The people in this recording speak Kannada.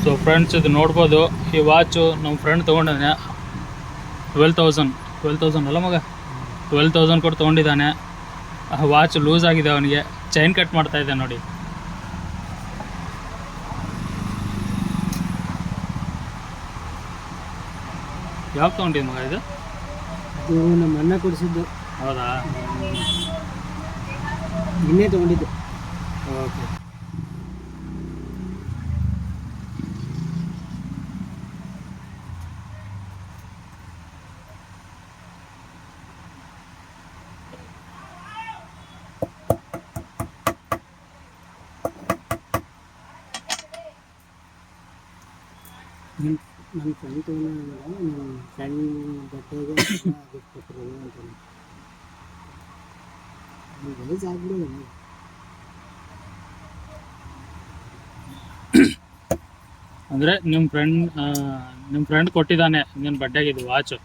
ಸೊ ಫ್ರೆಂಡ್ಸ್ ಇದು ನೋಡ್ಬೋದು, ಈ ವಾಚು ನಮ್ಮ ಫ್ರೆಂಡ್ ತೊಗೊಂಡಿದ್ದಾನೆ. 12,000 ಅಲ್ಲ ಮಗ, 12,000 ಕೊಟ್ಟು ತೊಗೊಂಡಿದ್ದಾನೆ. ವಾಚ್ ಲೂಸ್ ಆಗಿದೆ, ಅವನಿಗೆ ಚೈನ್ ಕಟ್ ಮಾಡ್ತಾ ಇದೆ ನೋಡಿ. ಯಾವಾಗ ತೊಗೊಂಡಿದ್ದು ಮಗ ಇದು? ನಮ್ಮ ಅಣ್ಣ ಕೊಡಿಸಿದ್ದು. ಹೌದಾ, ನಿನ್ನೆ ತೊಗೊಂಡಿದ್ದು. ಓಕೆ. ನನ್ನ ಫ್ರೆಂಡ್ ತೊಗೊಂಡ, ನನ್ನ ಫ್ರೆಂಡ್ ಬಟ್ಟೆಗೆ ಗಿಫ್ಟ್ ಕೊಟ್ಟರು ಅಂತ. ವಯಸ್ಸು ಆಗ್ಬಿಡೋದು. ಅಂದರೆ ನಿಮ್ಮ ಫ್ರೆಂಡ್ ಕೊಟ್ಟಿದ್ದಾನೆ ನಿನ್ನ ಬಡ್ಡೆಗೆ ಇದು ವಾಚು.